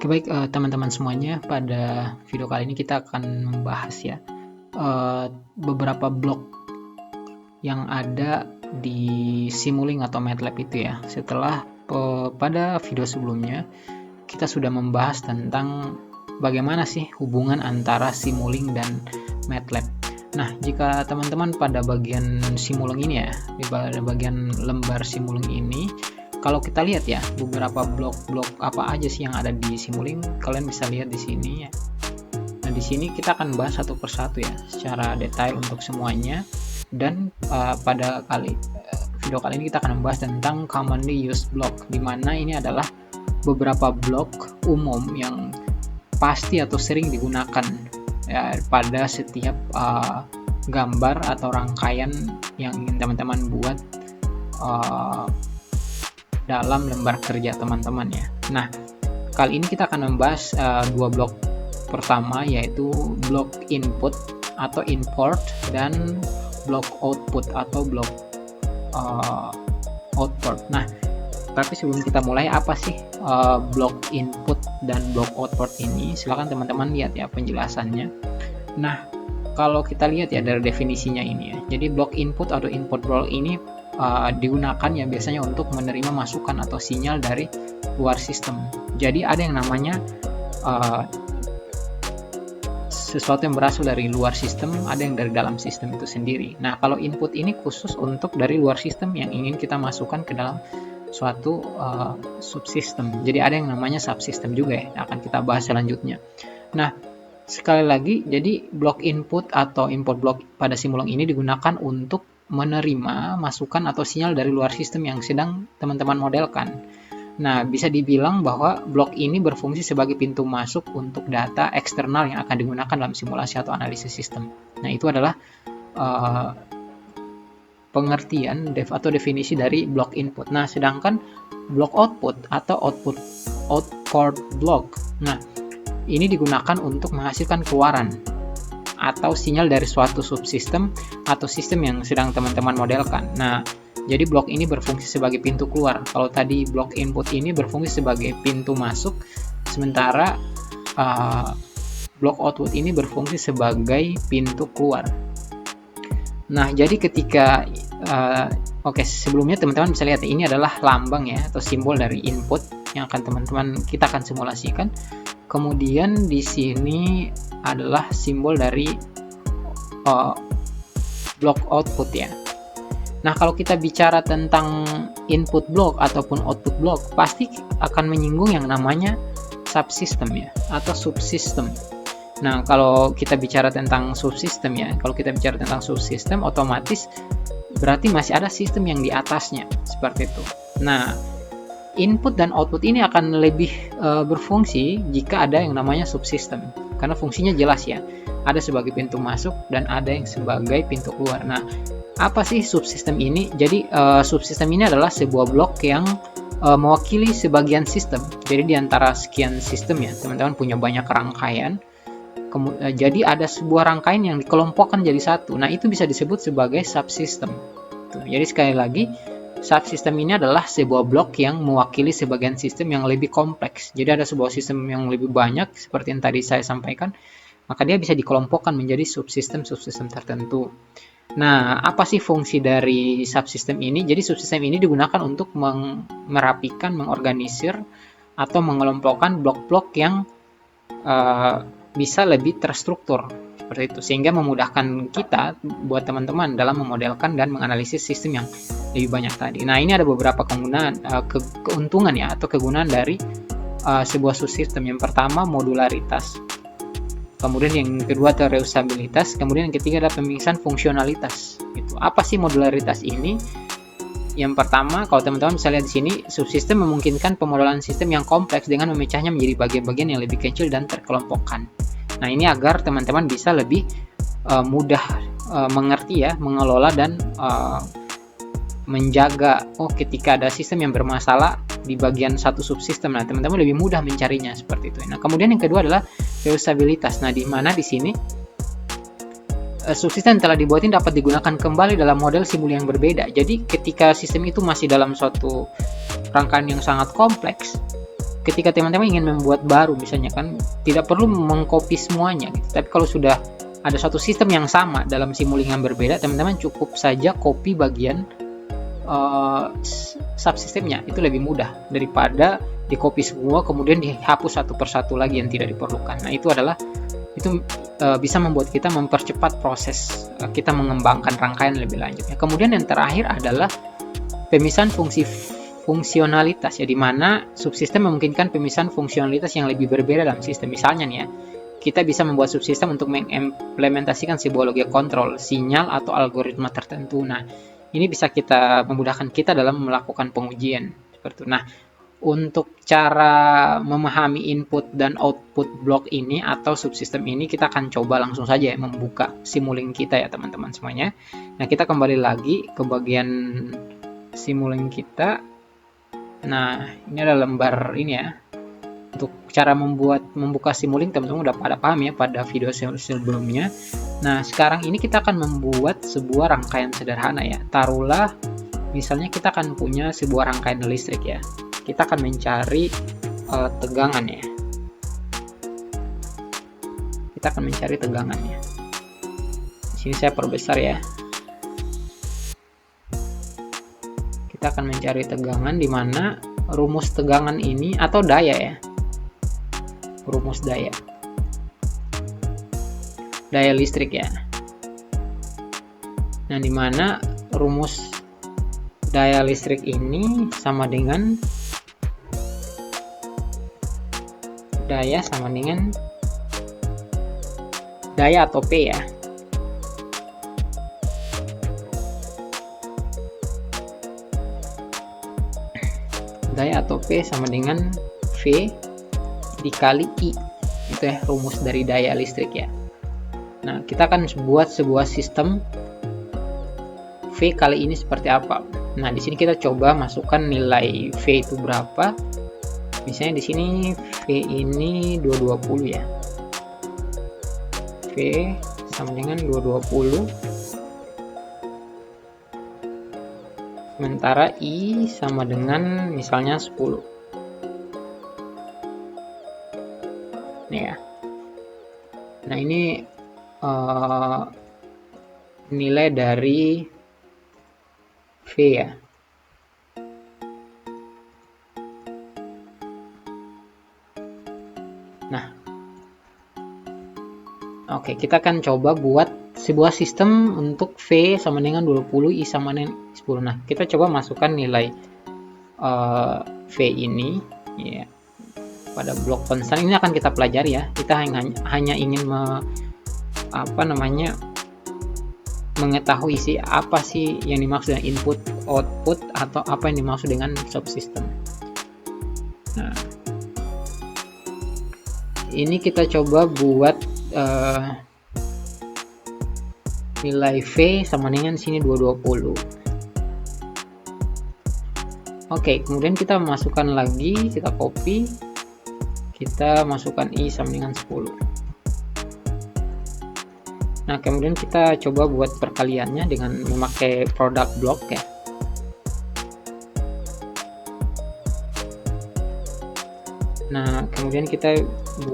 Oke, baik, teman-teman semuanya, pada video kali ini kita akan membahas ya beberapa blok yang ada di Simulink atau MATLAB itu ya. Setelah pada video sebelumnya kita sudah membahas tentang bagaimana sih hubungan antara Simulink dan MATLAB. Nah, jika teman-teman pada bagian Simulink ini ya, di bagian lembar Simulink ini, kalau kita lihat ya, beberapa blok-blok apa aja sih yang ada di Simulink, kalian bisa lihat di sini ya. Nah, di sini kita akan bahas satu persatu ya, secara detail untuk semuanya. Dan pada video kali ini kita akan membahas tentang commonly used block, di mana ini adalah beberapa blok umum yang pasti atau sering digunakan ya pada setiap gambar atau rangkaian yang ingin teman-teman buat dalam lembar kerja teman-teman ya. Nah, kali ini kita akan membahas dua blok pertama, yaitu blok input atau import dan blok output atau blok output. Nah, tapi sebelum kita mulai, apa sih blok input dan blok output ini? Silakan teman-teman lihat ya penjelasannya. Nah, kalau kita lihat ya dari definisinya ini ya. Jadi blok input atau input block ini digunakan ya biasanya untuk menerima masukan atau sinyal dari luar sistem. Jadi ada yang namanya sesuatu yang berasal dari luar sistem, ada yang dari dalam sistem itu sendiri. Nah, kalau input ini khusus untuk dari luar sistem yang ingin kita masukkan ke dalam suatu subsistem. Jadi ada yang namanya subsistem juga ya, akan kita bahas selanjutnya. Nah, sekali lagi, jadi blok input atau input block pada Simulink ini digunakan untuk menerima masukan atau sinyal dari luar sistem yang sedang teman-teman modelkan. Nah, bisa dibilang bahwa blok ini berfungsi sebagai pintu masuk untuk data eksternal yang akan digunakan dalam simulasi atau analisis sistem. Nah, itu adalah pengertian atau definisi dari blok input. Nah, sedangkan blok output atau output block, nah ini digunakan untuk menghasilkan keluaran atau sinyal dari suatu subsistem atau sistem yang sedang teman-teman modelkan. Nah, jadi blok ini berfungsi sebagai pintu keluar. Kalau tadi blok input ini berfungsi sebagai pintu masuk, sementara blok output ini berfungsi sebagai pintu keluar. Nah, jadi ketika sebelumnya teman-teman bisa lihat ini adalah lambang ya atau simbol dari input yang akan kita akan simulasikan. Kemudian di sini adalah simbol dari blok output ya. Nah, kalau kita bicara tentang input block ataupun output block, pasti akan menyinggung yang namanya subsystem ya atau subsystem. Nah, kalau kita bicara tentang subsystem ya, otomatis berarti masih ada sistem yang di atasnya seperti itu. Nah, input dan output ini akan lebih berfungsi jika ada yang namanya subsystem, karena fungsinya jelas ya, ada sebagai pintu masuk dan ada yang sebagai pintu keluar. Nah, apa sih subsystem ini? Jadi subsystem ini adalah sebuah blok yang mewakili sebagian sistem. Jadi di antara sekian sistem ya, teman-teman punya banyak rangkaian. Jadi ada sebuah rangkaian yang dikelompokkan jadi satu. Nah, itu bisa disebut sebagai subsystem. Jadi sekali lagi, subsystem ini adalah sebuah blok yang mewakili sebagian sistem yang lebih kompleks. Jadi ada sebuah sistem yang lebih banyak, seperti yang tadi saya sampaikan, maka dia bisa dikelompokkan menjadi subsistem-subsistem tertentu. Nah, apa sih fungsi dari subsistem ini? Jadi subsistem ini digunakan untuk merapikan, mengorganisir, atau mengelompokkan blok-blok yang bisa lebih terstruktur seperti itu, sehingga memudahkan kita buat teman-teman dalam memodelkan dan menganalisis sistem yang lebih banyak tadi. Nah, ini ada beberapa keuntungan ya atau kegunaan dari sebuah subsistem. Yang pertama, modularitas. Kemudian yang kedua adalah reusabilitas. Kemudian yang ketiga adalah pemeriksaan fungsionalitas. Gitu. Apa sih modularitas ini? Yang pertama, kalau teman-teman bisa lihat di sini, subsistem memungkinkan pemodelan sistem yang kompleks dengan memecahnya menjadi bagian-bagian yang lebih kecil dan terkelompokkan. Nah, ini agar teman-teman bisa lebih mudah mengerti ya, mengelola dan menjaga ketika ada sistem yang bermasalah di bagian satu subsistem, nah teman-teman lebih mudah mencarinya seperti itu. Nah, kemudian yang kedua adalah reusabilitas. Nah, di mana di sini subsistem telah dibuat ini dapat digunakan kembali dalam model Simulink yang berbeda. Jadi ketika sistem itu masih dalam suatu rangkaian yang sangat kompleks, ketika teman-teman ingin membuat baru misalnya kan, tidak perlu mengcopy semuanya gitu. Tapi kalau sudah ada satu sistem yang sama dalam Simulink yang berbeda, teman-teman cukup saja copy bagian subsistemnya. Itu lebih mudah daripada di copy semua kemudian dihapus satu persatu lagi yang tidak diperlukan. Nah, itu bisa membuat kita mempercepat proses kita mengembangkan rangkaian lebih lanjut. Kemudian yang terakhir adalah pemisahan fungsionalitas, ya, di mana subsistem memungkinkan pemisahan fungsionalitas yang lebih berbeda dalam sistem. Misalnya nih ya, kita bisa membuat subsistem untuk mengimplementasikan sebuah logika kontrol, sinyal atau algoritma tertentu. Nah, ini bisa memudahkan kita dalam melakukan pengujian seperti itu. Nah, untuk cara memahami input dan output blok ini atau subsistem ini, kita akan coba langsung saja ya, membuka Simulink kita ya teman-teman semuanya. Nah, kita kembali lagi ke bagian Simulink kita. Nah, ini ada lembar ini ya. Untuk cara membuka Simulink, teman-teman udah pada paham ya pada video sebelumnya. Nah, sekarang ini kita akan membuat sebuah rangkaian sederhana ya. Taruhlah misalnya kita akan punya sebuah rangkaian listrik ya. Kita akan mencari tegangan ya. Kita akan mencari tegangannya. Di sini saya perbesar ya. Kita akan mencari tegangan di mana rumus tegangan ini atau daya ya. Rumus daya listrik ya. Nah, di mana rumus daya listrik ini sama dengan daya atau P ya. Daya atau P sama dengan V dikali I. Itu ya rumus dari daya listrik ya. Nah, kita akan buat sebuah sistem V kali ini seperti apa. Nah, di sini kita coba masukkan nilai V itu berapa. Misalnya di sini V ini 220 ya. V sama dengan 220. Sementara I sama dengan misalnya 10. Nih ya. Nah, ini nilai dari V ya. Nah, oke, kita akan coba buat sebuah sistem untuk V sama dengan 20, I sama dengan 10. Nah, kita coba masukkan nilai V ini ya pada blok konstan. Ini akan kita pelajari ya. Kita hanya ingin mengetahui apa sih yang dimaksud dengan input, output, atau apa yang dimaksud dengan subsystem. Nah, ini kita coba buat nilai V sama dengan sini 220. Oke, kemudian kita masukkan lagi, kita copy, kita masukkan I sama dengan 10. Nah, kemudian kita coba buat perkaliannya dengan memakai product block ya. Nah, kemudian kita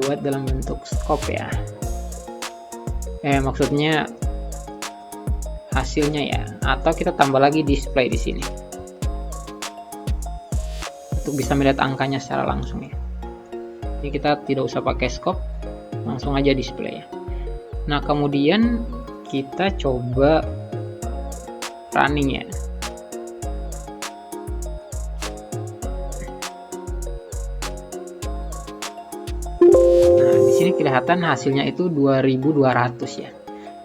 buat dalam bentuk scope ya. Maksudnya hasilnya ya, atau kita tambah lagi display di sini untuk bisa melihat angkanya secara langsung ya. Jadi kita tidak usah pakai scope, langsung aja display ya. Nah, kemudian kita coba running ya. Nah, di sini kelihatan hasilnya itu 2200 ya.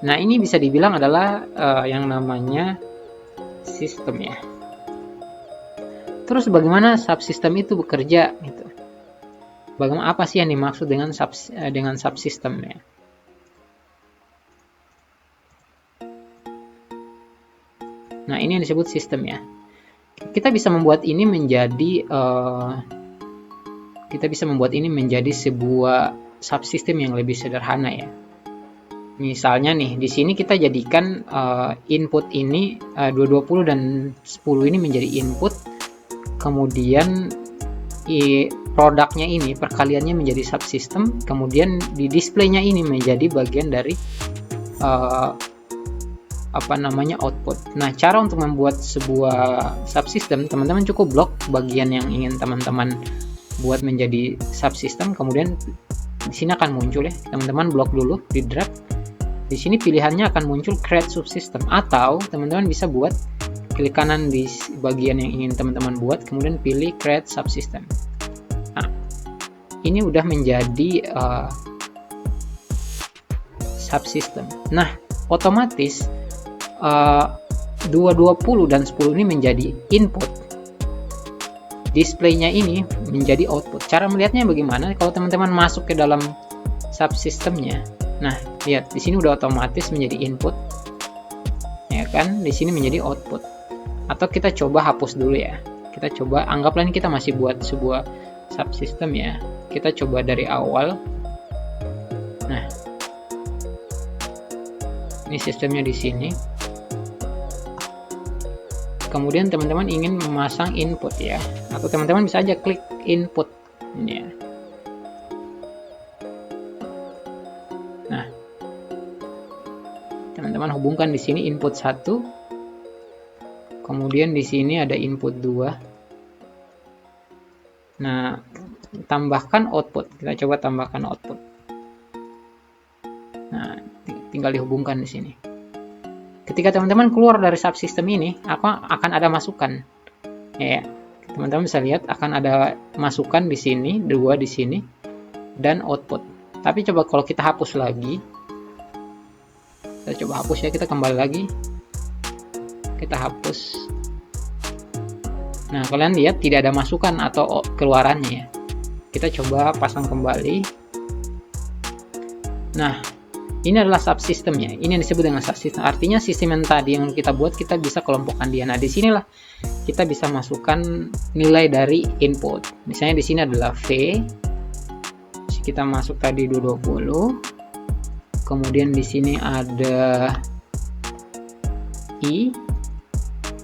Nah, ini bisa dibilang adalah yang namanya sistem ya. Terus bagaimana subsistem itu bekerja gitu? Bagaimana, apa sih yang dimaksud dengan subsistem ya? Nah, ini yang disebut sistem ya. Kita bisa membuat ini menjadi sebuah subsistem yang lebih sederhana ya. Misalnya nih, di sini kita jadikan input ini 220 dan 10 ini menjadi input, kemudian produknya ini, perkaliannya menjadi subsystem, kemudian di displaynya ini menjadi bagian dari output. Nah, cara untuk membuat sebuah subsystem, teman-teman cukup blok bagian yang ingin teman-teman buat menjadi subsystem, kemudian di sini akan muncul ya, teman-teman blok dulu di drag. Di sini pilihannya akan muncul create subsystem, atau teman-teman bisa buat klik kanan di bagian yang ingin teman-teman buat, kemudian pilih create subsystem. Nah, ini udah menjadi subsystem. Nah, otomatis 220 dan 10 ini menjadi input, displaynya ini menjadi output. Cara melihatnya bagaimana? Kalau teman-teman masuk ke dalam subsystemnya, nah lihat di sini udah otomatis menjadi input, ya kan? Di sini menjadi output. Atau kita coba hapus dulu ya. Kita coba, anggaplah ini kita masih buat sebuah subsystem ya. Kita coba dari awal. Nah, ini sistemnya di sini. Kemudian teman-teman ingin memasang input ya, atau teman-teman bisa aja klik input ini ya. Nah, teman-teman hubungkan di sini input 1, kemudian di sini ada input 2. Nah, tambahkan output. Kita coba tambahkan output. Nah, tinggal dihubungkan di sini. Ketika teman-teman keluar dari subsystem ini, akan ada masukan. Ya, teman-teman bisa lihat akan ada masukan di sini, 2 di sini, dan output. Tapi coba kalau kita hapus lagi, kita coba hapus ya, kita kembali lagi, kita hapus. Nah, kalian lihat tidak ada masukan atau keluarannya ya. Kita coba pasang kembali. Nah, ini adalah subsystemnya. Ini yang disebut dengan subsystem. Artinya sistem yang tadi yang kita buat, kita bisa kelompokkan dia. Nah, di sinilah kita bisa masukkan nilai dari input. Misalnya di sini adalah V. Kita masuk tadi 220. Kemudian di sini ada I.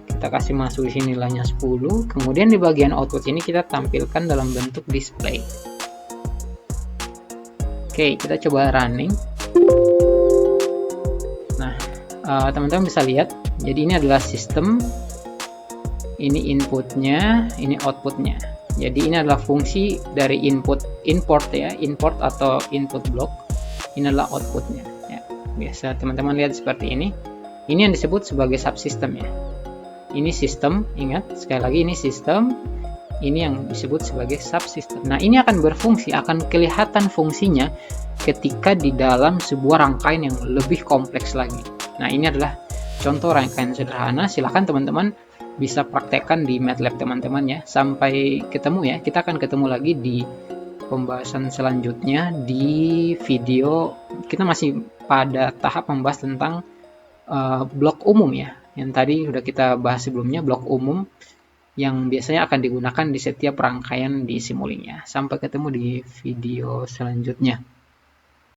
Kita kasih masuk di sini nilainya 10. Kemudian di bagian output ini kita tampilkan dalam bentuk display. Oke, kita coba running. Nah, teman-teman bisa lihat. Jadi ini adalah sistem. Ini inputnya, ini outputnya. Jadi ini adalah fungsi dari import ya, import atau input block. Ini adalah outputnya. Ya, biasa teman-teman lihat seperti ini. Ini yang disebut sebagai subsystem ya. Ini sistem, ingat sekali lagi ini sistem. Ini yang disebut sebagai subsystem. Nah, ini akan berfungsi, akan kelihatan fungsinya ketika di dalam sebuah rangkaian yang lebih kompleks lagi. Nah, ini adalah contoh rangkaian sederhana. Silahkan teman-teman bisa praktekkan di MATLAB teman-teman ya. Sampai ketemu ya. Kita akan ketemu lagi di pembahasan selanjutnya di video. Kita masih pada tahap membahas tentang blok umum ya. Yang tadi sudah kita bahas sebelumnya, blok umum yang biasanya akan digunakan di setiap rangkaian di Simulink ya. Sampai ketemu di video selanjutnya.